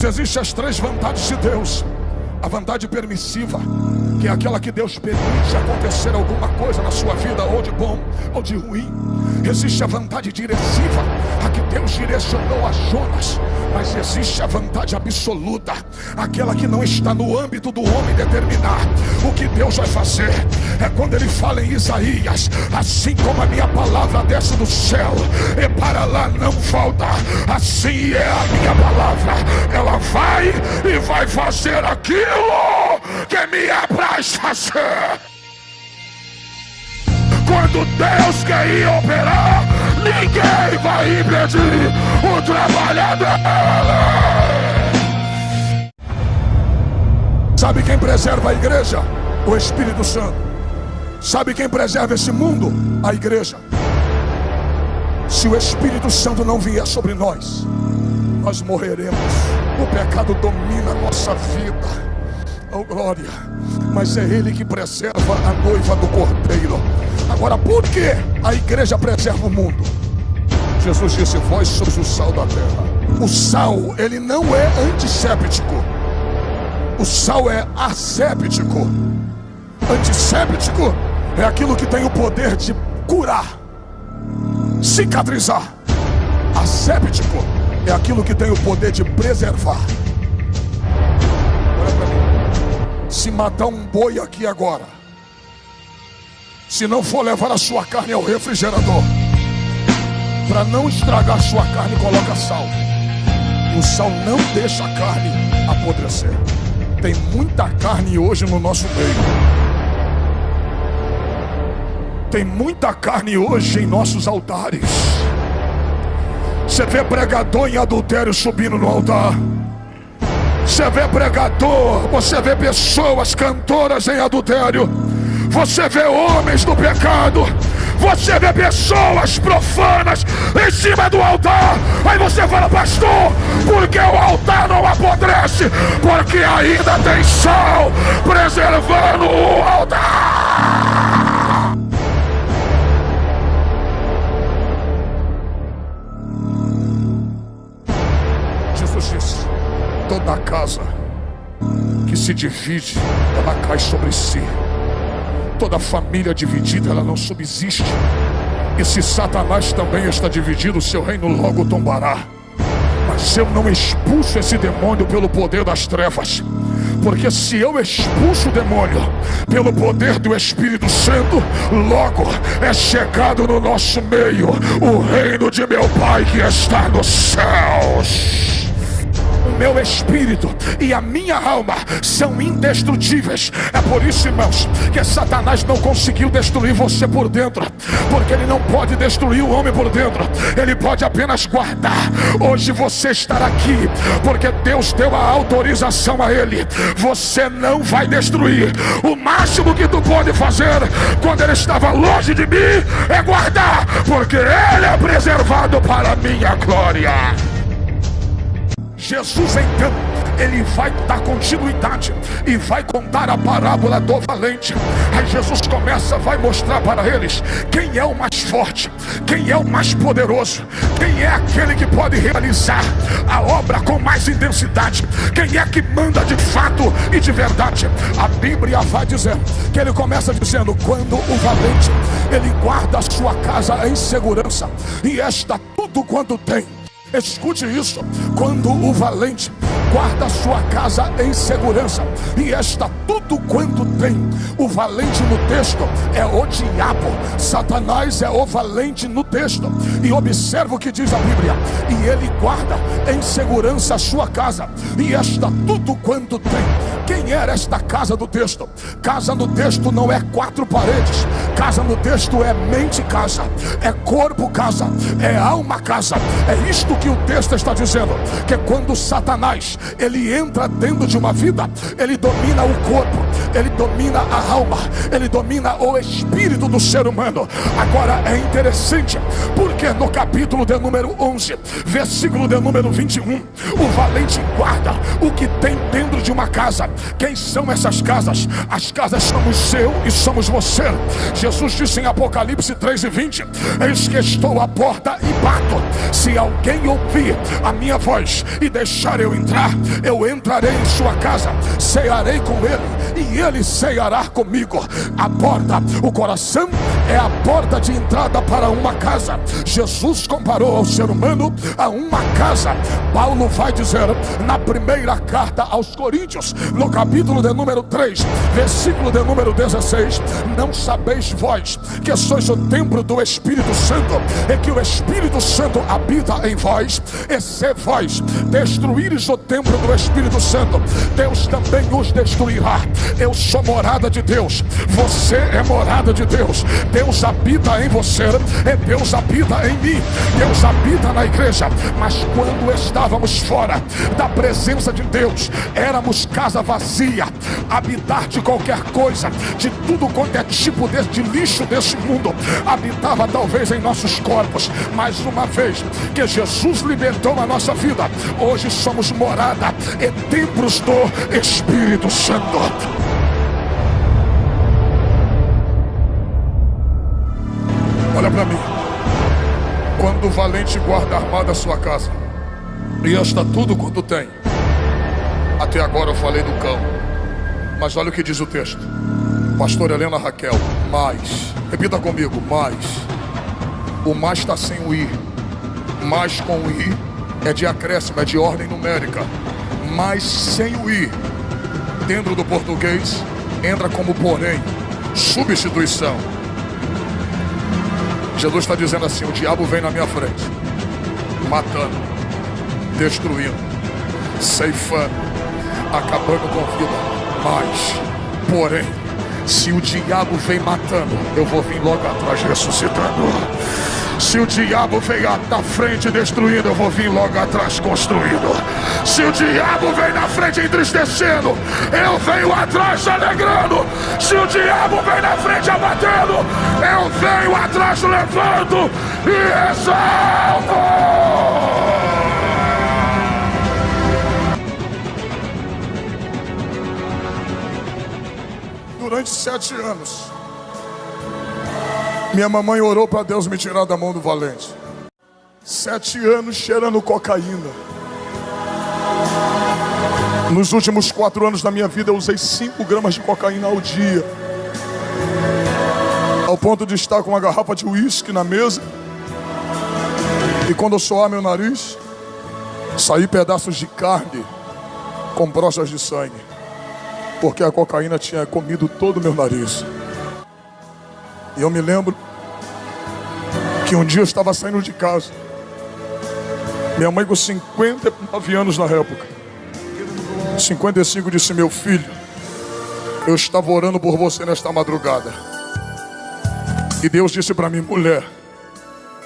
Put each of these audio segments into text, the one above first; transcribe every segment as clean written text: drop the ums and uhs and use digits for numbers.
Existem as três vontades de Deus. A vontade permissiva, que é aquela que Deus permite acontecer alguma coisa na sua vida, ou de bom ou de ruim. Existe a vontade diresiva, a que Deus direcionou a Jonas. Mas existe a vontade absoluta, aquela que não está no âmbito do homem determinar. O que Deus vai fazer é quando Ele fala em Isaías: assim como a minha palavra desce do céu e para lá não volta, assim é a minha palavra, ela vai e vai fazer aquilo que me apraz fazer. Quando Deus quer ir operar, ninguém vai impedir o trabalho dele. Sabe quem preserva a igreja? O Espírito Santo. Sabe quem preserva esse mundo? A igreja. Se o Espírito Santo não vier sobre nós, nós morreremos. O pecado domina a nossa vida. Oh glória. Mas é Ele que preserva a noiva do Cordeiro. Agora, por que a igreja preserva o mundo? Jesus disse: vós sois o sal da terra. O sal, ele não é antisséptico. O sal é asséptico. Antisséptico é aquilo que tem o poder de curar, cicatrizar. Asséptico é aquilo que tem o poder de preservar. Olha para mim. Se matar um boi aqui agora, se não for levar a sua carne ao refrigerador, para não estragar a sua carne, coloca sal. E o sal não deixa a carne apodrecer. Tem muita carne hoje no nosso meio. Tem muita carne hoje em nossos altares. Você vê pregador em adultério subindo no altar. Você vê pregador, você vê pessoas cantoras em adultério. Você vê homens do pecado. Você vê pessoas profanas em cima do altar. Aí você fala: pastor, porque o altar não apodrece? Porque ainda tem sal preservando o altar. Jesus disse: toda casa que se divide, ela cai sobre si. Toda família dividida, ela não subsiste. E se Satanás também está dividido, o seu reino logo tombará. Mas eu não expulso esse demônio pelo poder das trevas. Porque se eu expulso o demônio pelo poder do Espírito Santo, logo é chegado no nosso meio o reino de meu Pai que está nos céus. O meu espírito e a minha alma são indestrutíveis. É por isso, irmãos, que Satanás não conseguiu destruir você por dentro, porque ele não pode destruir o homem por dentro. Ele pode apenas guardar. Hoje você estará aqui porque Deus deu a autorização a ele. Você não vai destruir. O máximo que tu pode fazer quando ele estava longe de mim é guardar, porque ele é preservado para a minha glória. Jesus então, ele vai dar continuidade e vai contar a parábola do valente. Aí Jesus vai mostrar para eles quem é o mais forte, quem é o mais poderoso, quem é aquele que pode realizar a obra com mais intensidade, quem é que manda de fato e de verdade. A Bíblia vai dizer que ele começa dizendo: quando o valente, ele guarda a sua casa em segurança, e esta tudo quanto tem. Escute isso: quando o valente guarda a sua casa em segurança, e esta tudo quanto tem. O valente no texto é o diabo. Satanás é o valente no texto. E observa o que diz a Bíblia: e ele guarda em segurança a sua casa, e esta tudo quanto tem. Quem era esta casa do texto? Casa no texto não é quatro paredes. Casa no texto é mente casa, é corpo casa, é alma casa. É isto que o texto está dizendo, que quando Satanás ele entra dentro de uma vida, ele domina o corpo, ele domina a alma, ele domina o espírito do ser humano. Agora é interessante, porque no capítulo de número 11, versículo de número 21, o valente guarda o que tem dentro de uma uma casa. Quem são essas casas? As casas somos eu e somos você. Jesus disse em Apocalipse 3:20: eis que estou à porta e bato. Se alguém ouvir a minha voz e deixar eu entrar, eu entrarei em sua casa, cearei com ele e ele ceará comigo. A porta, o coração, é a porta de entrada para uma casa. Jesus comparou ao ser humano a uma casa. Paulo vai dizer na primeira carta aos Coríntios, no capítulo de número 3, versículo de número 16: não sabeis vós que sois o templo do Espírito Santo, e que o Espírito Santo habita em vós? E se vós destruíres o templo do Espírito Santo, Deus também os destruirá. Eu sou morada de Deus, você é morada de Deus. Deus habita em você e Deus habita em mim. Deus habita na igreja. Mas quando estávamos fora da presença de Deus, éramos casa vazia, habitar de qualquer coisa, de tudo quanto é tipo de lixo desse mundo, habitava talvez em nossos corpos. Mas uma vez que Jesus libertou a nossa vida, hoje somos morada e templos do Espírito Santo. Olha para mim. Quando o valente guarda armada a sua casa, e está tudo quanto tem. Até agora eu falei do cão, mas olha o que diz o texto. Pastor Helena Raquel: mais. Repita comigo: mais. O mais está sem o i. Mais com o i é de acréscimo, é de ordem numérica. Mas sem o i, dentro do português, entra como porém, substituição. Jesus está dizendo assim: o diabo vem na minha frente, matando, destruindo, ceifando, acabando com a vida. Mas, porém, se o diabo vem matando, eu vou vir logo atrás ressuscitando. Se o diabo vem na frente destruindo, eu vou vir logo atrás construindo. Se o diabo vem na frente entristecendo, eu venho atrás alegrando. Se o diabo vem na frente abatendo, eu venho atrás levando e exalto. Durante 7 anos, minha mamãe orou para Deus me tirar da mão do valente. 7 anos cheirando cocaína. Nos últimos 4 anos da minha vida eu usei 5 gramas de cocaína ao dia, ao ponto de estar com uma garrafa de uísque na mesa, e quando eu soar meu nariz, sair pedaços de carne com brochas de sangue, porque a cocaína tinha comido todo o meu nariz. E eu me lembro que um dia eu estava saindo de casa, minha mãe com 59 anos na época, 55, disse: meu filho, eu estava orando por você nesta madrugada, e Deus disse para mim: mulher,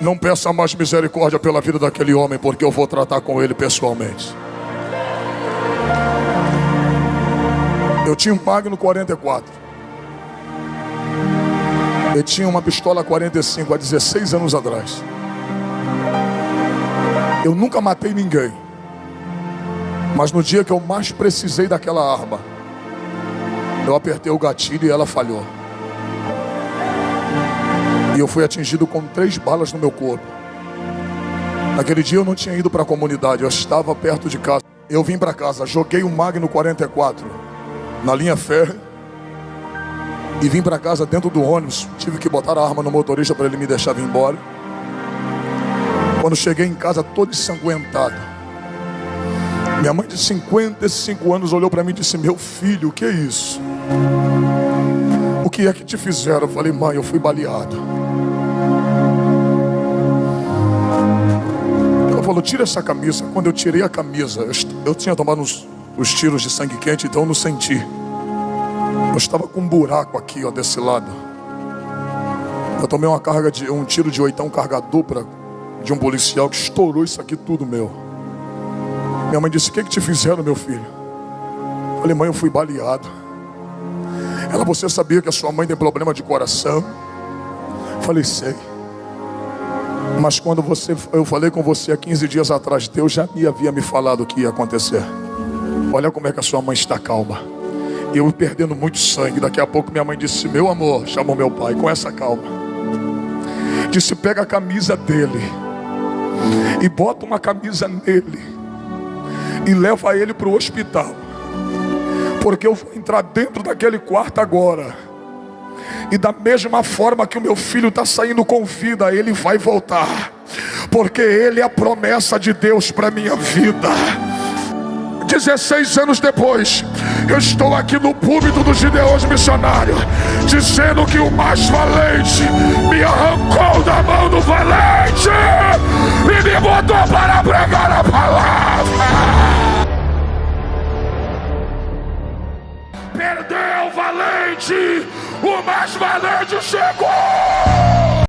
não peça mais misericórdia pela vida daquele homem, porque eu vou tratar com ele pessoalmente. Eu tinha um Magnum 44. Eu tinha uma pistola 45 há 16 anos atrás. Eu nunca matei ninguém, mas no dia que eu mais precisei daquela arma, eu apertei o gatilho e ela falhou. E eu fui atingido com 3 balas no meu corpo. Naquele dia eu não tinha ido para a comunidade, eu estava perto de casa. Eu vim para casa, joguei o Magnum 44 na linha férrea e vim para casa dentro do ônibus. Tive que botar a arma no motorista para ele me deixar vir embora. Quando cheguei em casa todo ensanguentado, minha mãe de 55 anos olhou para mim e disse: meu filho, o que é isso? O que é que te fizeram? Eu falei: mãe, eu fui baleado. Ela falou: tira essa camisa. Quando eu tirei a camisa, eu tinha tomado os tiros de sangue quente, então eu não senti. Eu estava com um buraco aqui, ó, desse lado. Eu tomei um tiro de 8, carga dupla de um policial que estourou isso aqui tudo meu. Minha mãe disse: o que te fizeram, meu filho? Eu falei: mãe, eu fui baleado. Ela: você sabia que a sua mãe tem problema de coração? Eu falei: sei. Mas quando eu falei com você há 15 dias atrás, Deus já havia me falado o que ia acontecer. Olha como é que a sua mãe está calma. Eu perdendo muito sangue. Daqui a pouco minha mãe disse: meu amor, chamou meu pai com essa calma. Disse: pega a camisa dele e bota uma camisa nele e leva ele para o hospital, porque eu vou entrar dentro daquele quarto agora, e da mesma forma que o meu filho está saindo com vida, ele vai voltar, porque ele é a promessa de Deus para minha vida. 16 anos depois, eu estou aqui no púlpito dos Gideões Missionários, dizendo que o mais valente me arrancou da mão do valente e me botou para pregar a palavra. Perdeu o valente, o mais valente chegou.